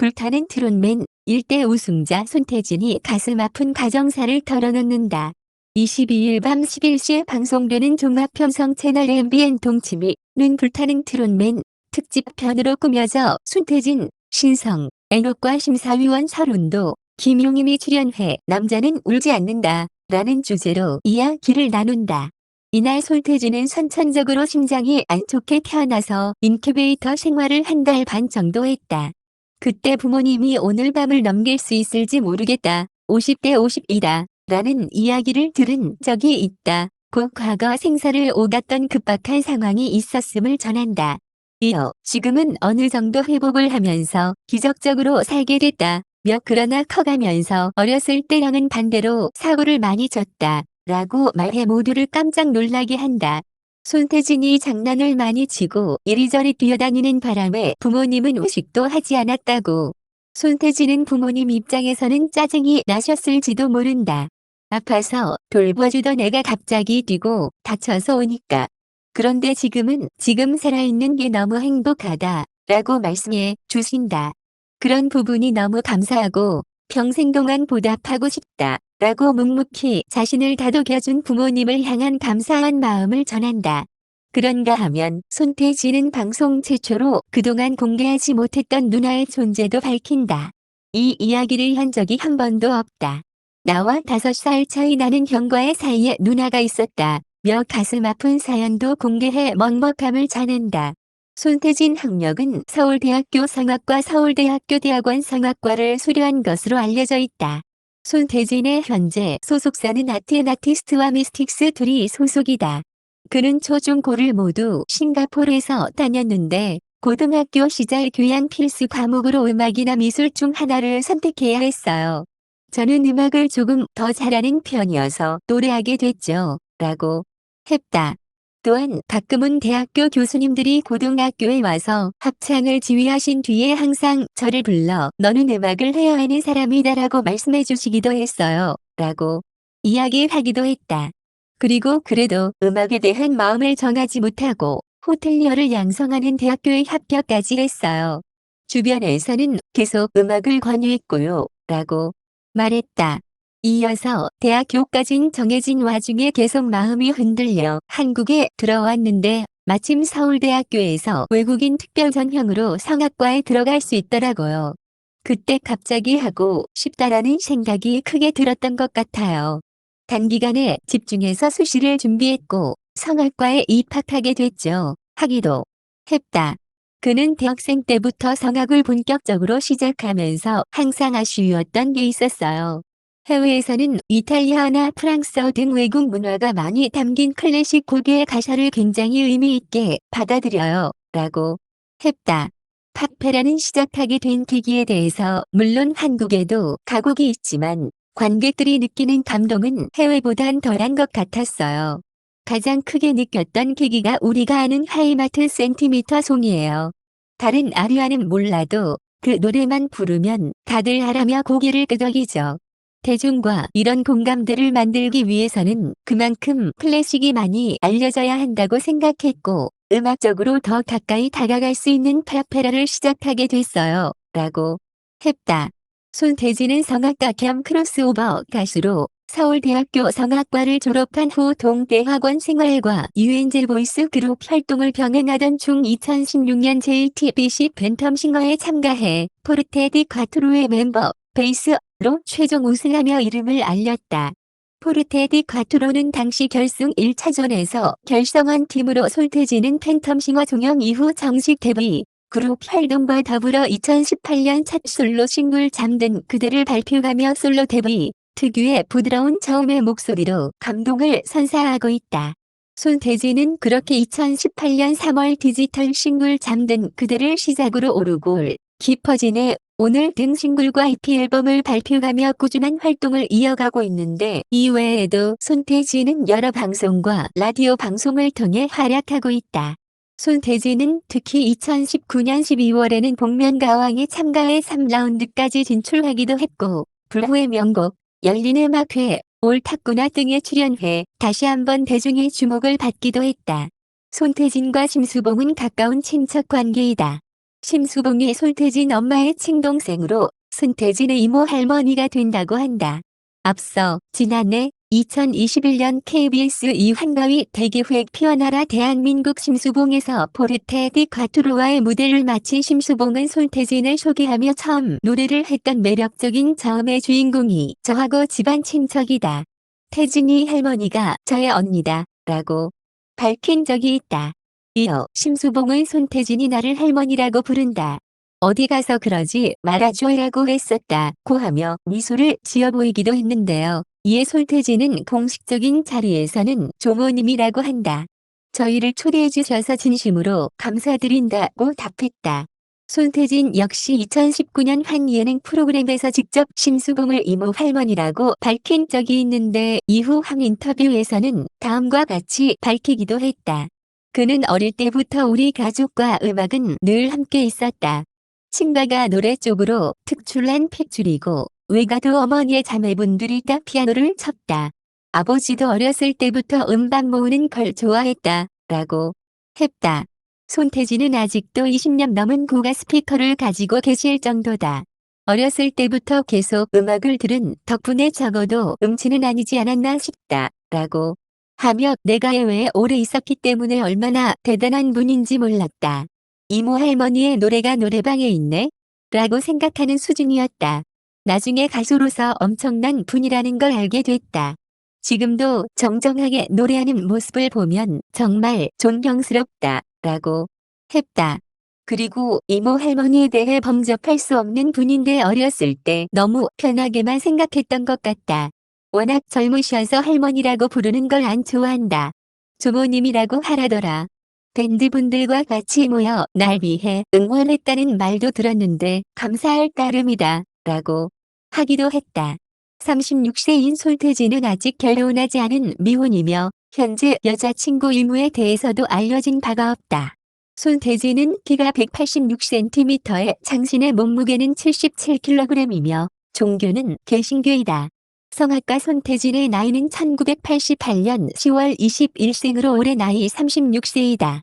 불타는 트롯맨 1대 우승자 손태진이 가슴 아픈 가정사를 털어놓는다. 22일 밤 11시에 방송되는 종합편성 채널 MBN 동치미는 불타는 트롯맨 특집편으로 꾸며져 손태진, 신성, 애녹과 심사위원 설운도, 김용임이 출연해 남자는 울지 않는다 라는 주제로 이야기를 나눈다. 이날 손태진은 선천적으로 심장이 안 좋게 태어나서 인큐베이터 생활을 한 달 반 정도 했다. 그때 부모님이 오늘 밤을 넘길 수 있을지 모르겠다. 50대 50이다. 라는 이야기를 들은 적이 있다. 곧 과거 생사를 오갔던 급박한 상황이 있었음을 전한다. 이어 지금은 어느 정도 회복을 하면서 기적적으로 살게 됐다. 그러나 커가면서 어렸을 때랑은 반대로 사고를 많이 쳤다. 라고 말해 모두를 깜짝 놀라게 한다. 손태진이 장난을 많이 치고 이리저리 뛰어다니는 바람에 부모님은 의식도 하지 않았다고. 손태진은 부모님 입장에서는 짜증이 나셨을지도 모른다. 아파서 돌봐주던 애가 갑자기 뛰고 다쳐서 오니까. 그런데 지금은 지금 살아있는 게 너무 행복하다 라고 말씀해 주신다. 그런 부분이 너무 감사하고 평생 동안 보답하고 싶다 라고 묵묵히 자신을 다독여준 부모님을 향한 감사한 마음을 전한다. 그런가 하면 손태진은 방송 최초로 그동안 공개하지 못했던 누나의 존재도 밝힌다. 이 이야기를 한 적이 한 번도 없다. 나와 5살 차이 나는 형과의 사이에 누나가 있었다. 가슴 아픈 사연도 공개해 먹먹함을 자는다. 손태진 학력은 서울대학교 성악과 서울대학교 대학원 성악과를 수료한 것으로 알려져 있다. 손태진의 현재 소속사는 아티스트와 미스틱스 둘이 소속이다. 그는 초중고를 모두 싱가포르에서 다녔는데 고등학교 시절 교양 필수 과목으로 음악이나 미술 중 하나를 선택해야 했어요. 저는 음악을 조금 더 잘하는 편이어서 노래하게 됐죠. 라고 했다. 또한 가끔은 대학교 교수님들이 고등학교에 와서 합창을 지휘하신 뒤에 항상 저를 불러 너는 음악을 해야 하는 사람이다라고 말씀해 주시기도 했어요. 라고 이야기하기도 했다. 그리고 그래도 음악에 대한 마음을 정하지 못하고 호텔리어를 양성하는 대학교에 합격까지 했어요. 주변에서는 계속 음악을 권유했고요. 라고 말했다. 이어서 대학교까진 정해진 와중에 계속 마음이 흔들려 한국에 들어왔는데 마침 서울대학교에서 외국인 특별 전형으로 성악과에 들어갈 수 있더라고요. 그때 갑자기 하고 싶다라는 생각이 크게 들었던 것 같아요. 단기간에 집중해서 수시를 준비했고 성악과에 입학하게 됐죠. 하기도 했다. 그는 대학생 때부터 성악을 본격적으로 시작하면서 항상 아쉬웠던 게 있었어요. 해외에서는 이탈리아나 프랑스어 등 외국 문화가 많이 담긴 클래식 곡의 가사를 굉장히 의미 있게 받아들여요. 라고 했다. 팝페라는 시작하게 된 계기에 대해서 물론 한국에도 가곡이 있지만 관객들이 느끼는 감동은 해외보단 덜한 것 같았어요. 가장 크게 느꼈던 계기가 우리가 아는 하이마트 센티미터 송이에요. 다른 아류아는 몰라도 그 노래만 부르면 다들 하라며 고개를 끄덕이죠. 대중과 이런 공감대를 만들기 위해서는 그만큼 클래식이 많이 알려져야 한다고 생각했고 음악적으로 더 가까이 다가갈 수 있는 팝페라를 시작하게 됐어요. 라고 했다. 손태진은 성악가 겸 크로스오버 가수로 서울대학교 성악과를 졸업한 후 동대학원 생활과 유엔젤 보이스 그룹 활동을 병행하던 중 2016년 JTBC 팬텀싱어에 참가해 포르테 디 과투로의 멤버, 베이스로 최종 우승하며 이름을 알렸다. 포르테 디 과투로는 당시 결승 1차전에서 결성한 팀으로 손태진은 팬텀싱어 종영 이후 정식 데뷔, 그룹 활동과 더불어 2018년 첫 솔로 싱글 잠든 그대를 발표하며 솔로 데뷔, 특유의 부드러운 저음의 목소리로 감동을 선사하고 있다. 손태진은 그렇게 2018년 3월 디지털 싱글 잠든 그대를 시작으로 오르골, 깊어지네, 오늘 등 싱글과 EP 앨범을 발표하며 꾸준한 활동을 이어가고 있는데 이외에도 손태진은 여러 방송과 라디오 방송을 통해 활약하고 있다. 손태진은 특히 2019년 12월에는 복면가왕에 참가해 3라운드까지 진출하기도 했고 불후의 명곡, 열린음악회, 옳았구나 등에 출연해 다시 한번 대중의 주목을 받기도 했다. 손태진과 심수봉은 가까운 친척 관계이다. 심수봉이 손태진 엄마의 친동생으로 손태진의 이모 할머니가 된다고 한다. 앞서 지난해 2021년 KBS 이한가위 대기획 피어나라 대한민국 심수봉에서 포르테 디 과투로와의 무대를 마친 심수봉은 손태진을 소개하며 처음 노래를 했던 매력적인 저음의 주인공이 저하고 집안 친척이다. 태진이 할머니가 저의 언니다 라고 밝힌 적이 있다. 이어 심수봉은 손태진이 나를 할머니라고 부른다. 어디 가서 그러지 말아줘라고 했었다고 하며 미소를 지어 보이기도 했는데요. 이에 손태진은 공식적인 자리에서는 조모님이라고 한다. 저희를 초대해 주셔서 진심으로 감사드린다고 답했다. 손태진 역시 2019년 한 예능 프로그램에서 직접 심수봉을 이모 할머니라고 밝힌 적이 있는데 이후 한 인터뷰에서는 다음과 같이 밝히기도 했다. 그는 어릴 때부터 우리 가족과 음악은 늘 함께 있었다. 친가가 노래 쪽으로 특출난 핏줄이고 외가도 어머니의 자매분들이 다 피아노를 쳤다. 아버지도 어렸을 때부터 음반 모으는 걸 좋아했다. 라고 했다. 손태진은 아직도 20년 넘은 고가 스피커를 가지고 계실 정도다. 어렸을 때부터 계속 음악을 들은 덕분에 적어도 음치는 아니지 않았나 싶다. 라고 하며 내가 해외에 오래 있었기 때문에 얼마나 대단한 분인지 몰랐다. 이모 할머니의 노래가 노래방에 있네? 라고 생각하는 수준이었다. 나중에 가수로서 엄청난 분이라는 걸 알게 됐다. 지금도 정정하게 노래하는 모습을 보면 정말 존경스럽다. 라고 했다. 그리고 이모 할머니에 대해 범접할 수 없는 분인데 어렸을 때 너무 편하게만 생각했던 것 같다. 워낙 젊으셔서 할머니라고 부르는 걸 안 좋아한다. 조모님이라고 하라더라. 밴드분들과 같이 모여 날 위해 응원했다는 말도 들었는데 감사할 따름이다. 라고 하기도 했다. 36세인 손태진은 아직 결혼하지 않은 미혼이며 현재 여자친구 유무에 대해서도 알려진 바가 없다. 손태진은 키가 186cm에 장신의 몸무게는 77kg이며 종교는 개신교이다. 성악가 손태진의 나이는 1988년 10월 21생으로 올해 나이 36세이다.